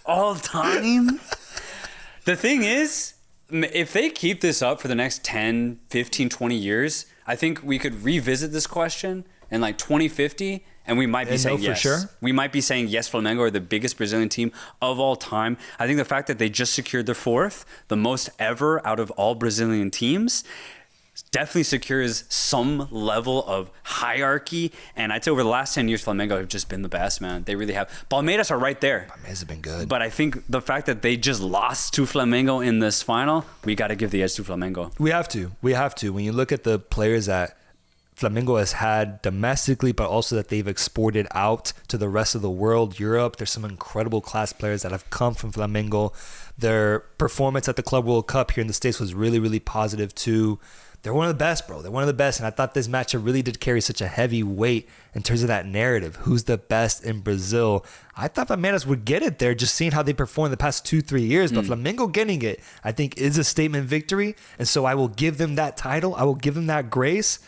All time? The thing is, if they keep this up for the next 10, 15, 20 years, I think we could revisit this question in like 2050 and we might be saying yes. For sure. We might be saying yes, Flamengo are the biggest Brazilian team of all time. I think the fact that they just secured their 4th, the most ever out of all Brazilian teams, definitely secures some level of hierarchy. And I'd say over the last 10 years, Flamengo have just been the best, man. They really have. Palmeiras are right there. Palmeiras have been good. But I think the fact that they just lost to Flamengo in this final, we got to give the edge to Flamengo. We have to. When you look at the players that Flamengo has had domestically, but also that they've exported out to the rest of the world, Europe, there's some incredible class players that have come from Flamengo. Their performance at the Club World Cup here in the States was really, really positive too. They're one of the best, bro. They're one of the best. And I thought this matchup really did carry such a heavy weight in terms of that narrative. Who's the best in Brazil? I thought Palmeiras would get it there, just seeing how they performed the past 2-3 years. But Flamengo getting it, I think, is a statement victory. And so I will give them that title. I will give them that grace.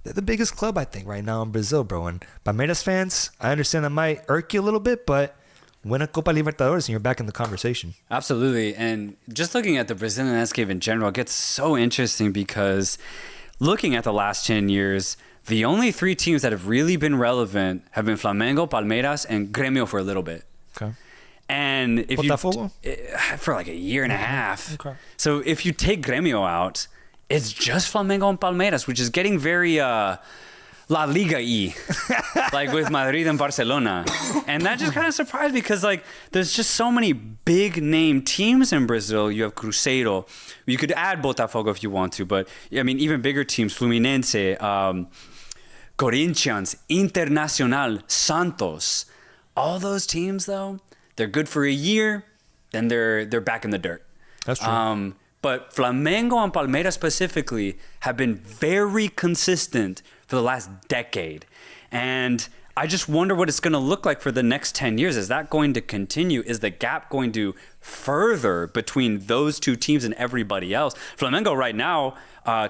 They're the biggest club, I think, right now in Brazil, bro. And Palmeiras fans, I understand that might irk you a little bit, but win a Copa Libertadores and you're back in the conversation. Absolutely. And just looking at the Brazilian landscape in general gets so interesting because looking at the last 10 years, the only 3 teams that have really been relevant have been Flamengo, Palmeiras, and Grêmio for a little bit. Okay. And if Botafogo? for like a year and a half. Okay. So if you take Grêmio out, it's just Flamengo and Palmeiras, which is getting very La Liga-y, like with Madrid and Barcelona. And that just kind of surprised me because like there's just so many big name teams in Brazil. You have Cruzeiro. You could add Botafogo if you want to, but I mean even bigger teams, Fluminense, Corinthians, Internacional, Santos. All those teams though, they're good for a year, then they're back in the dirt. That's true. But Flamengo and Palmeiras specifically have been very consistent for the last decade. And I just wonder what it's going to look like for the next 10 years. Is that going to continue? Is the gap going to further between those two teams and everybody else? Flamengo right now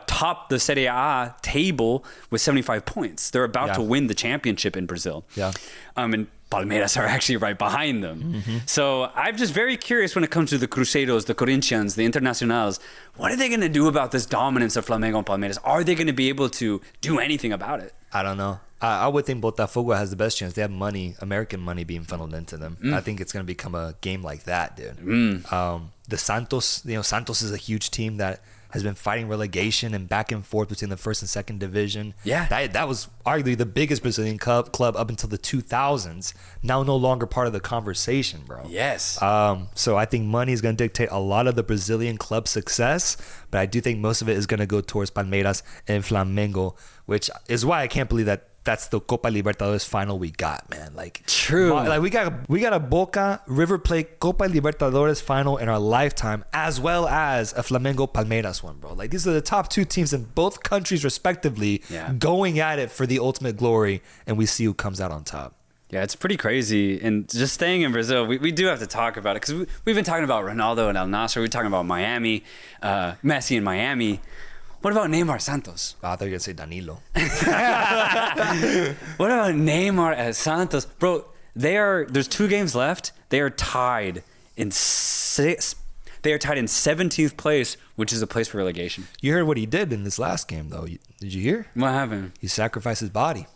top the Serie A table with 75 points. They're about to win the championship in Brazil. Yeah. And Palmeiras are actually right behind them. So I'm just very curious when it comes to the Cruzeiros, the Corinthians, the Internacionals. What are they going to do about this dominance of Flamengo and Palmeiras? Are they going to be able to do anything about it? I don't know. I would think Botafogo has the best chance. They have money, American money being funneled into them. I think it's going to become a game like that, dude. The Santos, Santos is a huge team that has been fighting relegation and back and forth between the first and second division. Yeah. That was arguably the biggest Brazilian club up until the 2000s. Now no longer part of the conversation, bro. Yes. So I think money is going to dictate a lot of the Brazilian club success, but I do think most of it is going to go towards Palmeiras and Flamengo, which is why I can't believe that that's the Copa Libertadores final we got, man. Like, true. Like we got a Boca River Plate Copa Libertadores final in our lifetime, as well as a Flamengo Palmeiras one, bro. Like, these are the top two teams in both countries, respectively, going at it for the ultimate glory, and we see who comes out on top. Yeah, it's pretty crazy. And just staying in Brazil, we do have to talk about it because we've been talking about Ronaldo and Al Nassr. We're talking about Miami, Messi in Miami. What about Neymar Santos? I thought you were going to say Danilo. What about Neymar at Santos? Bro, there's 2 games left. They are tied in 17th place, which is a place for relegation. You heard what he did in this last game, though. Did you hear? What happened? He sacrificed his body.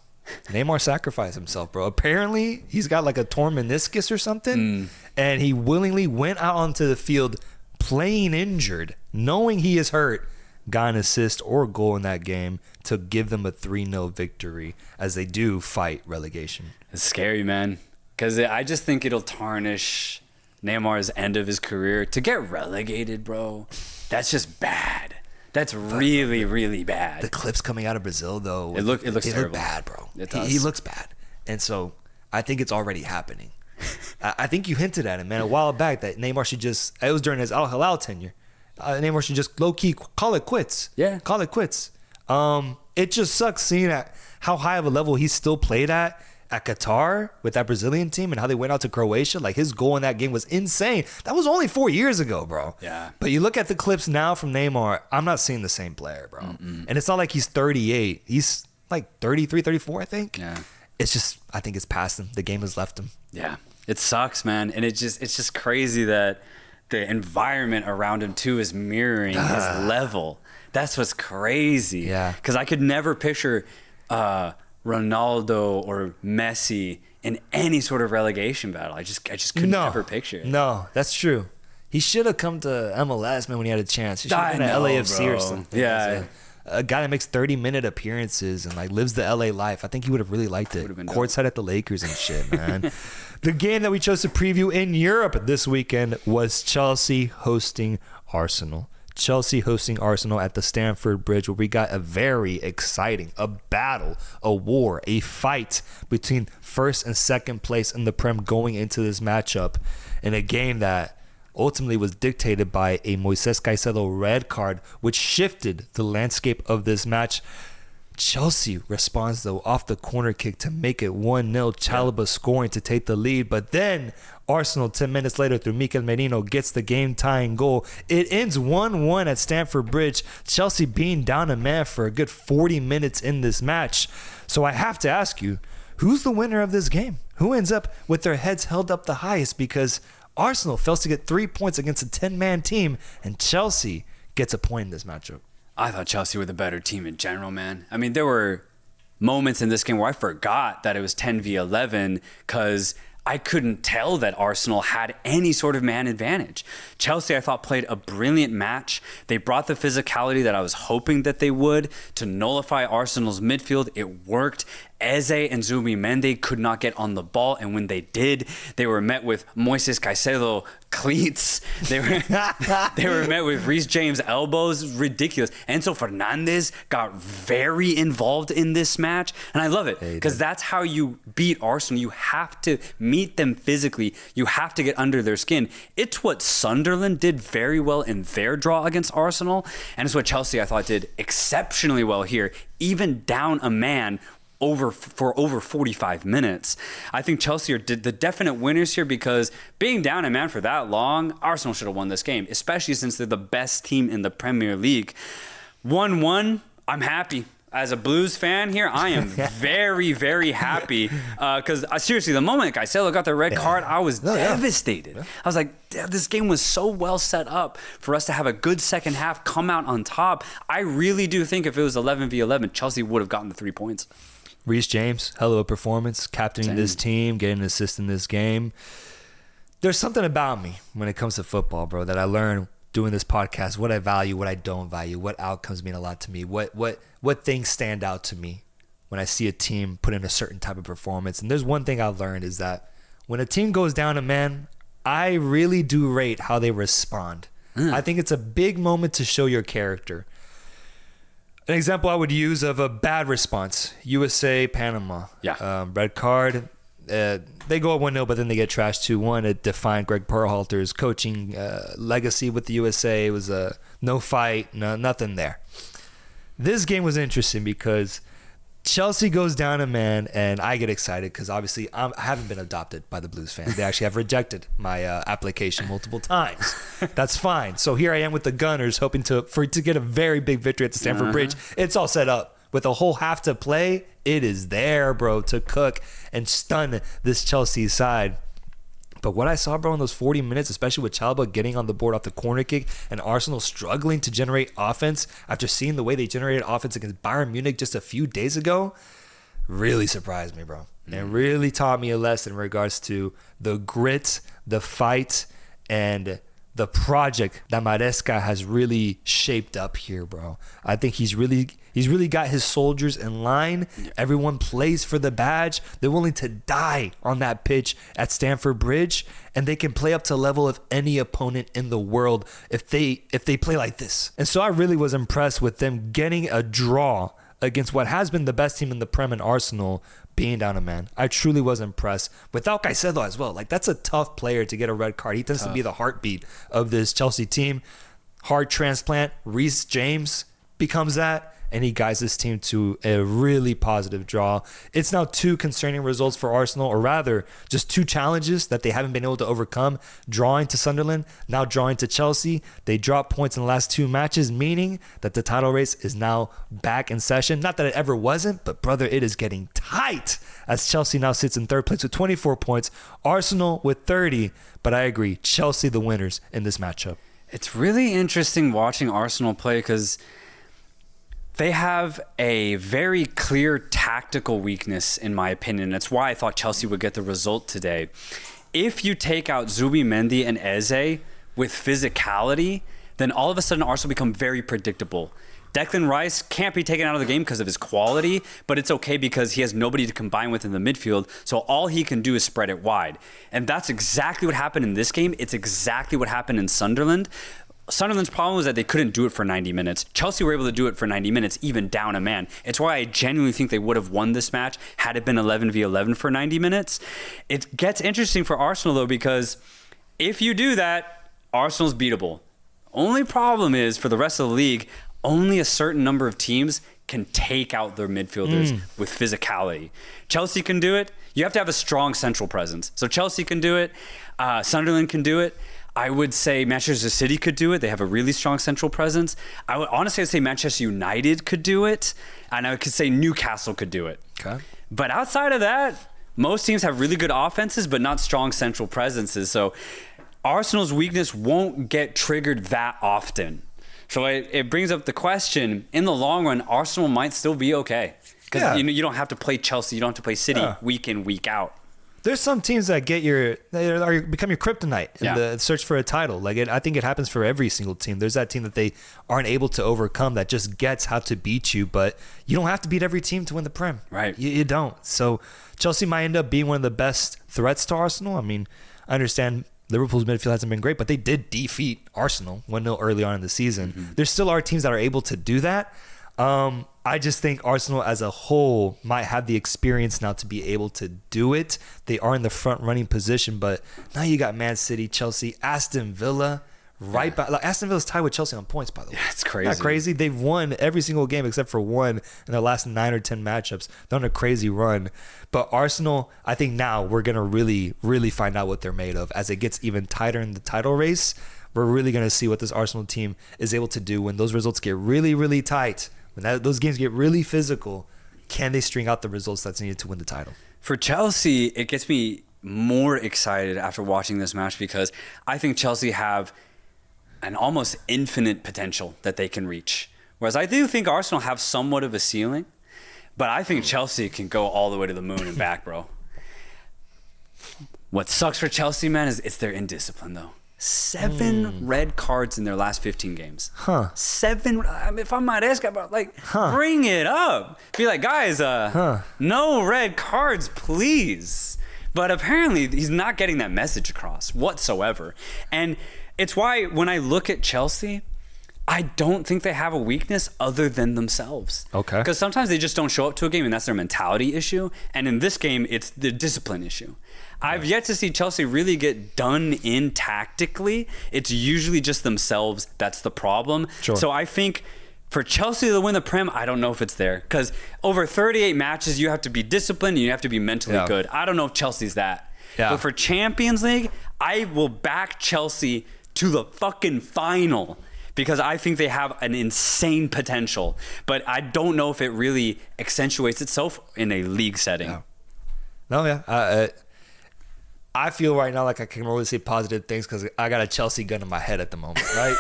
Neymar sacrificed himself, bro. Apparently, he's got like a torn meniscus or something, and he willingly went out onto the field playing injured, knowing he is hurt, got an assist or a goal in that game to give them a 3-0 victory as they do fight relegation. It's scary, man, because I just think it'll tarnish Neymar's end of his career. To get relegated, bro, that's just bad. That's really, really bad. The clips coming out of Brazil, though, it looks terrible. Look bad, bro. It does. He looks bad. And so I think it's already happening. I think you hinted at it, man, a while back that Neymar should just, it was during his Al Hilal tenure, Neymar should just low-key call it quits. Yeah. Call it quits. It just sucks seeing at how high of a level he still played at Qatar with that Brazilian team and how they went out to Croatia. Like, his goal in that game was insane. That was only 4 years ago, bro. Yeah. But you look at the clips now from Neymar, I'm not seeing the same player, bro. And it's not like he's 38. He's like 33, 34, I think. Yeah. It's just, I think it's past him. The game has left him. Yeah. It sucks, man. And it's just crazy that the environment around him too is mirroring his level. That's what's crazy. Yeah. Because I could never picture Ronaldo or Messi in any sort of relegation battle. I just could never picture it. No, that's true. He should have come to MLS, man, when he had a chance. He should have been at LAFC or something. Yeah. A guy that makes 30-minute appearances and like lives the LA life. I think he would have really liked it. Courtside at the Lakers and shit, man. The game that we chose to preview in Europe this weekend was Chelsea hosting Arsenal. Chelsea hosting Arsenal at the Stamford Bridge, where we got a very exciting, a battle, a war, a fight between first and second place in the Prem going into this matchup in a game that ultimately was dictated by a Moises Caicedo red card, which shifted the landscape of this match. Chelsea responds, though, off the corner kick to make it 1-0. Chalobah scoring to take the lead. But then Arsenal, 10 minutes later, through Mikel Merino, gets the game-tying goal. It ends 1-1 at Stamford Bridge. Chelsea being down a man for a good 40 minutes in this match. So I have to ask you, who's the winner of this game? Who ends up with their heads held up the highest? Because Arsenal fails to get 3 points against a 10-man team, and Chelsea gets a point in this matchup. I thought Chelsea were the better team in general, man. I mean, there were moments in this game where I forgot that it was 10v11 because I couldn't tell that Arsenal had any sort of man advantage. Chelsea, I thought, played a brilliant match. They brought the physicality that I was hoping that they would to nullify Arsenal's midfield. It worked. Eze and Zubimendi could not get on the ball, and when they did, they were met with Moises Caicedo cleats. They were met with Reece James elbows. Ridiculous. Enzo Fernandez got very involved in this match, and I love it because that's how you beat Arsenal. You have to meet them physically. You have to get under their skin. It's what Sunderland did very well in their draw against Arsenal, and it's what Chelsea, I thought, did exceptionally well here, even down a man for over 45 minutes. I think Chelsea are the definite winners here because being down a man for that long, Arsenal should have won this game, especially since they're the best team in the Premier League. 1-1, I'm happy. As a Blues fan here, I am very, very happy because seriously, the moment Caicedo got the red card, I was devastated. Yeah. I was like, this game was so well set up for us to have a good second half, come out on top. I really do think if it was 11v11, Chelsea would have gotten the 3 points. Reece James, hell of a performance, captaining this team, getting an assist in this game. There's something about me when it comes to football, bro, that I learned doing this podcast, what I value, what I don't value, what outcomes mean a lot to me, what things stand out to me when I see a team put in a certain type of performance. And there's one thing I've learned is that when a team goes down a man, I really do rate how they respond. I think it's a big moment to show your character. An example I would use of a bad response, USA, Panama. Red card. They go up 1-0, but then they get trashed 2-1. It defined Greg Berhalter's coaching legacy with the USA. It was no fight, nothing there. This game was interesting because Chelsea goes down a man, and I get excited because obviously I haven't been adopted by the Blues fans. They actually have rejected my application multiple times. That's fine. So here I am with the Gunners, hoping to get a very big victory at the Stamford Bridge. It's all set up. With a whole half to play, it is there, bro, to cook and stun this Chelsea side. But what I saw, bro, in those 40 minutes, especially with Chalaba getting on the board off the corner kick and Arsenal struggling to generate offense after seeing the way they generated offense against Bayern Munich just a few days ago, really surprised me, bro. And really taught me a lesson in regards to the grit, the fight, and the project that Maresca has really shaped up here, bro. I think he's really got his soldiers in line. Everyone plays for the badge. They're willing to die on that pitch at Stamford Bridge, and they can play up to the level of any opponent in the world if they play like this. And so I really was impressed with them getting a draw against what has been the best team in the Prem and Arsenal being down a man. I truly was impressed. Without Caicedo as well. Like, that's a tough player to get a red card. He tends to be the heartbeat of this Chelsea team. Heart transplant. Reece James becomes that, and he guides this team to a really positive draw. It's now 2 concerning results for Arsenal, or rather, just 2 challenges that they haven't been able to overcome. Drawing to Sunderland, now drawing to Chelsea. They dropped points in the last 2 matches, meaning that the title race is now back in session. Not that it ever wasn't, but brother, it is getting tight as Chelsea now sits in 3rd place with 24 points. Arsenal with 30, but I agree, Chelsea the winners in this matchup. It's really interesting watching Arsenal play because they have a very clear tactical weakness, in my opinion. That's why I thought Chelsea would get the result today. If you take out Zubimendi and Eze with physicality, then all of a sudden Arsenal become very predictable. Declan Rice can't be taken out of the game because of his quality, but it's okay because he has nobody to combine with in the midfield, so all he can do is spread it wide. And that's exactly what happened in this game. It's exactly what happened in Sunderland. Sunderland's problem was that they couldn't do it for 90 minutes. Chelsea were able to do it for 90 minutes, even down a man. It's why I genuinely think they would have won this match had it been 11v11 for 90 minutes. It gets interesting for Arsenal, though, because if you do that, Arsenal's beatable. Only problem is, for the rest of the league, only a certain number of teams can take out their midfielders with physicality. Chelsea can do it. You have to have a strong central presence. So Chelsea can do it. Sunderland can do it. I would say Manchester City could do it. They have a really strong central presence. I would honestly say Manchester United could do it. And I could say Newcastle could do it. Okay. But outside of that, most teams have really good offenses, but not strong central presences. So Arsenal's weakness won't get triggered that often. So it brings up the question, in the long run, Arsenal might still be okay. Because you don't have to play Chelsea. You don't have to play City week in, week out. There's some teams that become your kryptonite in the search for a title. I think it happens for every single team. There's that team that they aren't able to overcome that just gets how to beat you, but you don't have to beat every team to win the Prem. Right. You don't. So Chelsea might end up being one of the best threats to Arsenal. I mean, I understand Liverpool's midfield hasn't been great, but they did defeat Arsenal 1-0 early on in the season. There still are teams that are able to do that. I just think Arsenal as a whole might have the experience now to be able to do it. They are in the front running position, but now you got Man City, Chelsea, Aston Villa, right by. Like, Aston Villa's tied with Chelsea on points, by the way. Yeah, it's crazy. Not crazy. They've won every single game except for one in their last 9 or 10 matchups. They're on a crazy run. But Arsenal, I think now we're going to really, really find out what they're made of. As it gets even tighter in the title race, we're really going to see what this Arsenal team is able to do when those results get really, really tight. When those games get really physical, can they string out the results that's needed to win the title? For Chelsea, it gets me more excited after watching this match because I think Chelsea have an almost infinite potential that they can reach. Whereas I do think Arsenal have somewhat of a ceiling, but I think Chelsea can go all the way to the moon and back, bro. What sucks for Chelsea, man, is it's their indiscipline, though. 7 red cards in their last 15 games. 7. I mean, if I'm not asking about, bring it up. Be like, guys, no red cards, please. But apparently, he's not getting that message across whatsoever. And it's why when I look at Chelsea, I don't think they have a weakness other than themselves. Okay. Because sometimes they just don't show up to a game, and that's their mentality issue. And in this game, it's the discipline issue. I've yet to see Chelsea really get done in tactically. It's usually just themselves that's the problem. Sure. So I think for Chelsea to win the Prem, I don't know if it's there. Because over 38 matches, you have to be disciplined and you have to be mentally good. I don't know if Chelsea's that. Yeah. But for Champions League, I will back Chelsea to the fucking final because I think they have an insane potential. But I don't know if it really accentuates itself in a league setting. Yeah. No, yeah. I feel right now like I can only say positive things because I got a Chelsea gun in my head at the moment, right?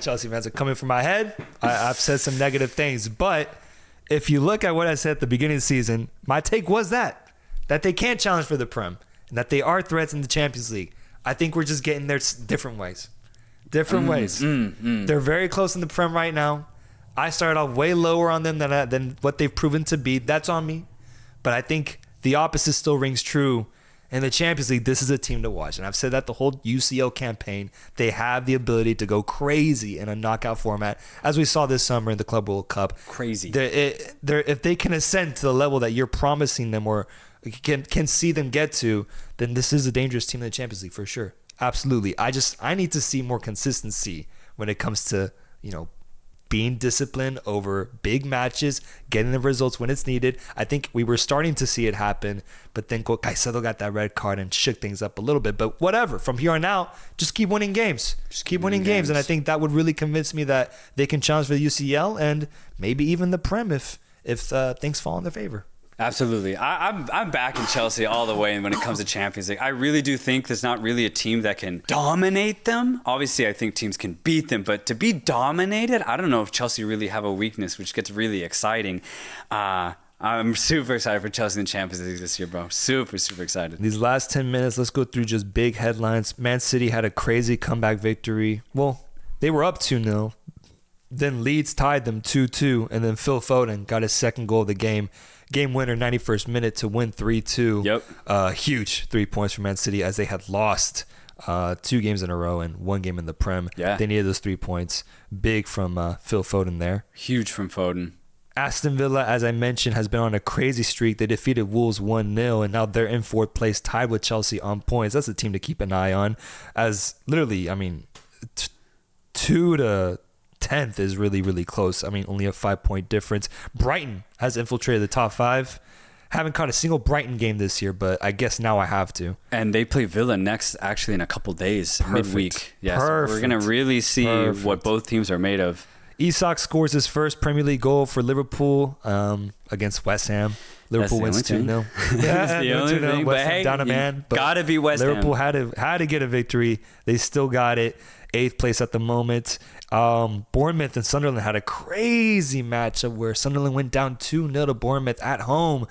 Chelsea fans are coming from my head. I've said some negative things. But if you look at what I said at the beginning of the season, my take was that they can't challenge for the Prem and that they are threats in the Champions League. I think we're just getting there different ways. They're very close in the Prem right now. I started off way lower on them than what they've proven to be. That's on me. But I think the opposite still rings true. In the Champions League, this is a team to watch. And I've said that the whole UCL campaign, they have the ability to go crazy in a knockout format, as we saw this summer in the Club World Cup. Crazy. If they can ascend to the level that you're promising them or can see them get to, then this is a dangerous team in the Champions League for sure. Absolutely. I need to see more consistency when it comes to, being disciplined over big matches, getting the results when it's needed. I think we were starting to see it happen, but then Caicedo got that red card and shook things up a little bit. But whatever, from here on out, just keep winning games. Just keep winning games. And I think that would really convince me that they can challenge for the UCL and maybe even the Prem if things fall in their favor. Absolutely. I'm backing Chelsea all the way when it comes to Champions League. I really do think there's not really a team that can dominate them. Obviously, I think teams can beat them, but to be dominated, I don't know if Chelsea really have a weakness, which gets really exciting. I'm super excited for Chelsea in the Champions League this year, bro. Super, super excited. These last 10 minutes, let's go through just big headlines. Man City had a crazy comeback victory. Well, they were up 2-0. Then Leeds tied them 2-2, and then Phil Foden got his second goal of the game. Game winner, 91st minute to win 3-2. Yep. Huge 3 points for Man City as they had lost 2 games in a row and 1 game in the Prem. Yeah. They needed those 3 points. Big from Phil Foden there. Huge from Foden. Aston Villa, as I mentioned, has been on a crazy streak. They defeated Wolves 1-0, and now they're in 4th place, tied with Chelsea on points. That's a team to keep an eye on. As literally, 2 to 10th is really, really close. Only a 5-point difference. Brighton has infiltrated the top 5. Haven't caught a single Brighton game this year, but I guess now I have to. And they play Villa next, actually, in a couple days, midweek. Yeah, so we're going to really see what both teams are made of. Isak scores his first Premier League goal for Liverpool against West Ham. Liverpool wins 2-0. That's the only thing. West But Ham down a man. Gotta be West Ham. Liverpool had to get a victory. They still got it. 8th place at the moment. Bournemouth and Sunderland had a crazy matchup where Sunderland went down 2-0 to Bournemouth at home.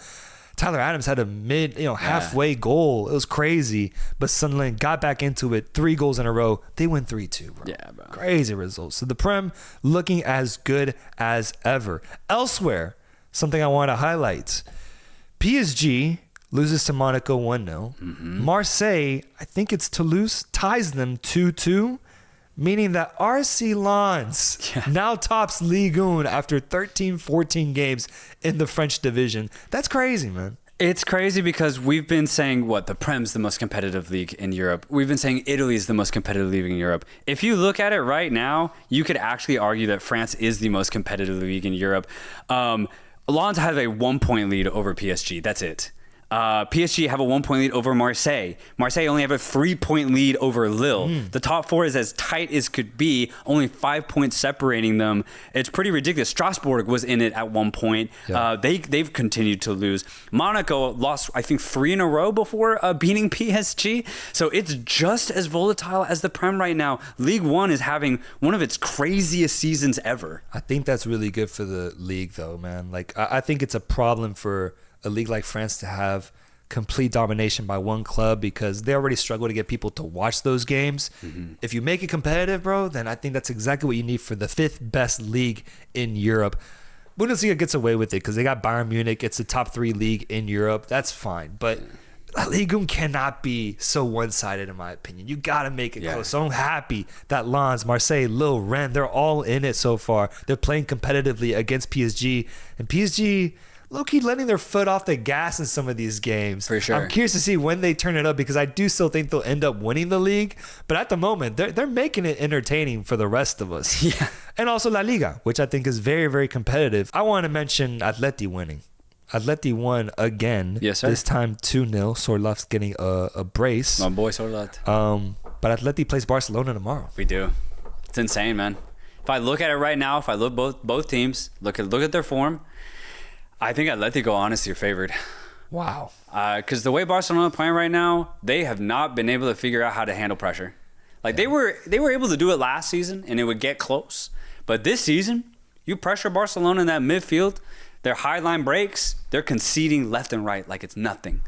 Tyler Adams had a halfway goal. It was crazy. But Sunderland got back into it. 3 goals in a row. They win 3-2, bro. Yeah, bro. Crazy results. So the Prem looking as good as ever. Elsewhere, something I want to highlight. PSG loses to Monaco 1-0. Marseille, I think it's Toulouse, ties them 2-2, meaning that RC Lens now tops Ligue 1 after 13-14 games in the French division. That's crazy, man. It's crazy because we've been saying, the Prem's the most competitive league in Europe. We've been saying Italy's the most competitive league in Europe. If you look at it right now, you could actually argue that France is the most competitive league in Europe. Lens have a 1-point lead over PSG. That's it. PSG have a 1-point lead over Marseille. Marseille only have a 3-point lead over Lille. The top four is as tight as could be, only 5 points separating them. It's pretty ridiculous. Strasbourg was in it at 1 point. Yeah. They've continued to lose. Monaco lost, I think, 3 in a row before beating PSG. So it's just as volatile as the Prem right now. Ligue 1 is having one of its craziest seasons ever. I think that's really good for the league, though, man. Like, I think it's a problem for a league like France to have complete domination by one club because they already struggle to get people to watch those games. If you make it competitive, bro, then I think that's exactly what you need for the 5th best league in Europe. Bundesliga gets away with it because they got Bayern Munich. It's the top 3 league in Europe. That's fine. But Ligue 1 cannot be so one-sided, in my opinion. You got to make it close. So I'm happy that Lens, Marseille, Lille, Rennes, they're all in it so far. They're playing competitively against PSG. And PSG, low-key letting their foot off the gas in some of these games. For sure. I'm curious to see when they turn it up because I do still think they'll end up winning the league. But at the moment, they're making it entertaining for the rest of us. Yeah. And also La Liga, which I think is very, very competitive. I want to mention Atleti winning. Atleti won again. Yes, sir. This time 2-0. Sorlot's getting a brace. My boy Sorlot. But Atleti plays Barcelona tomorrow. We do. It's insane, man. If I look at it right now, if I look both teams, look at their form, I think Atletico honestly are favored. Wow. Because the way Barcelona are playing right now, they have not been able to figure out how to handle pressure. Like they were able to do it last season and it would get close. But this season, you pressure Barcelona in that midfield, their high line breaks, they're conceding left and right like it's nothing.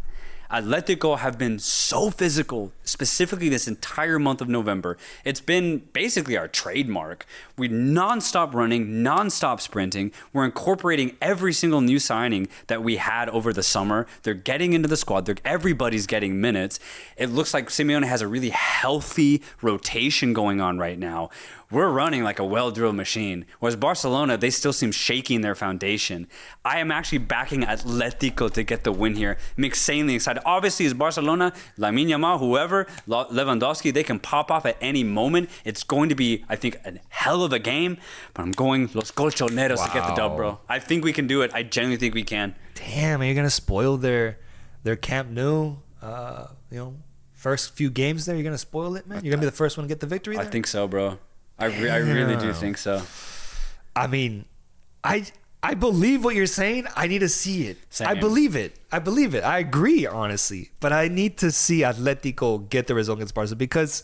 Atletico have been so physical, specifically this entire month of November. It's been basically our trademark. We nonstop running, nonstop sprinting. We're incorporating every single new signing that we had over the summer. They're getting into the squad. Everybody's getting minutes. It looks like Simeone has a really healthy rotation going on right now. We're running like a well-drilled machine. Whereas Barcelona, they still seem shaky in their foundation. I am actually backing Atletico to get the win here. I'm insanely excited. Obviously, it's Barcelona, Lamine Yamal, whoever, Lewandowski, they can pop off at any moment. It's going to be, I think, a hell of a game. But I'm going Los Colchoneros to get the dub, bro. I think we can do it. I genuinely think we can. Damn, are you going to spoil their Camp Nou, first few games there? You're going to spoil it, man? You're going to be the first one to get the victory there? I think so, bro. I really do think so. I mean, I believe what you're saying. I need to see it. Same. I believe it. I agree, honestly. But I need to see Atletico get the result against Barca because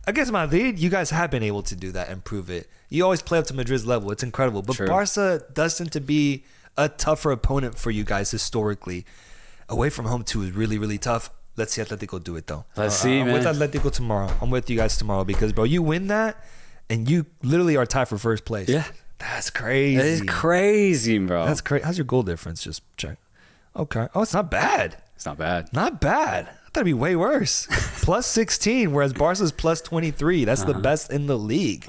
against Madrid, you guys have been able to do that and prove it. You always play up to Madrid's level. It's incredible. But True. Barca does tend to be a tougher opponent for you guys historically. Away from home, too, is really, really tough. Let's see Atletico do it, though. Let's see, man. I'm with Atletico tomorrow. I'm with you guys tomorrow because, bro, you win that, and you literally are tied for first place. Yeah. That's crazy. That is crazy, bro. That's crazy. How's your goal difference? Just check. Okay. Oh, it's not bad. It's not bad. Not bad. I thought it'd be way worse. Plus 16, whereas Barca's plus 23. That's the best in the league.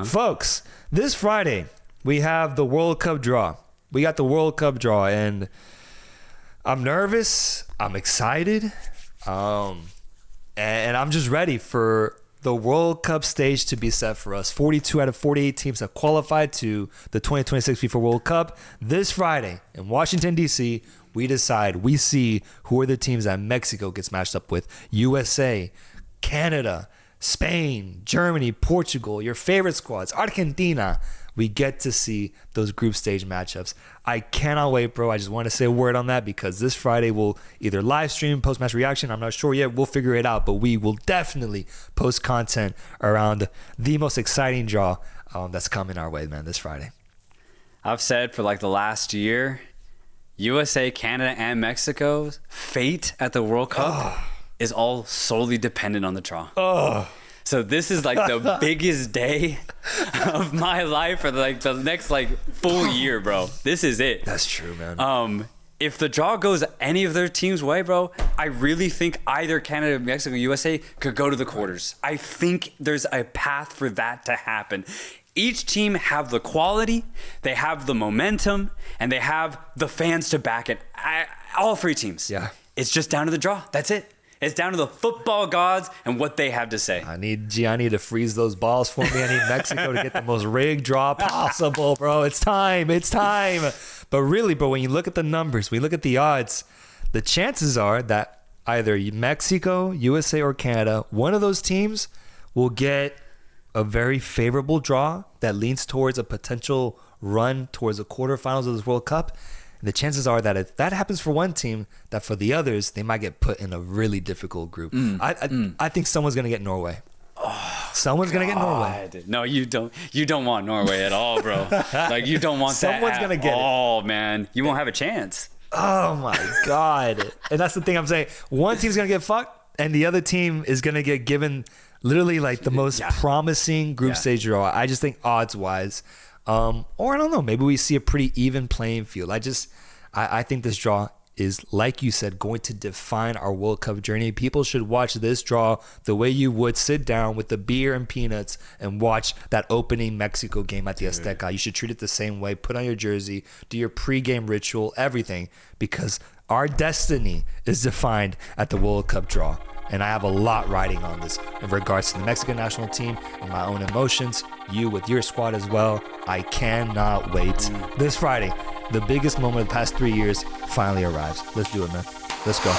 Folks, this Friday, we have the World Cup draw. We got the World Cup draw, and I'm nervous. I'm excited. And I'm just ready for the World Cup stage to be set for us. 42 out of 48 teams have qualified to the 2026 FIFA World Cup. This Friday in Washington, D.C., we see who are the teams that Mexico gets matched up with. USA, Canada, Spain, Germany, Portugal, your favorite squads, Argentina. We get to see those group stage matchups. I cannot wait, bro. I just want to say a word on that because this Friday we'll either live stream, post-match reaction. I'm not sure yet. We'll figure it out, but we will definitely post content around the most exciting draw that's coming our way, man, this Friday. I've said for like the last year, USA, Canada, and Mexico's fate at the World Cup is all solely dependent on the draw. So this is like the biggest day of my life for like the next like full year, bro. This is it. That's true, man. if the draw goes any of their team's way, bro, I really think either Canada, Mexico, USA could go to the quarters. I think there's a path for that to happen. Each team have the quality, they have the momentum, and they have the fans to back it. All three teams. Yeah. It's just down to the draw. That's it. It's down to the football gods and what they have to say. I need Gianni to freeze those balls for me. I need Mexico to get the most rigged draw possible, bro. It's time. It's time. But really, bro, when you look at the numbers, we look at the odds, the chances are that either Mexico, USA, or Canada, one of those teams will get a very favorable draw that leans towards a potential run towards the quarterfinals of this World Cup. The chances are that if that happens for one team, that for the others, they might get put in a really difficult group. I think someone's going to get Norway. Someone's going to get Norway. No, you don't. You don't want Norway at all, bro. Like, you don't want Someone's going to get it. Man. You won't have a chance. Oh, my God. And that's the thing I'm saying. One team's going to get fucked, and the other team is going to get given literally like the most promising group stage draw. I just think odds-wise. Or I don't know, maybe we see a pretty even playing field. I think this draw is, like you said, going to define our World Cup journey. People should watch this draw the way you would sit down with the beer and peanuts and watch that opening Mexico game at the Azteca. You should treat it the same way. Put on your jersey, do your pregame ritual, everything, because our destiny is defined at the World Cup draw. And I have a lot riding on this in regards to the Mexican national team and my own emotions. You with your squad as well. I cannot wait. This Friday, the biggest moment of the past 3 years finally arrives. Let's do it, man. Let's go.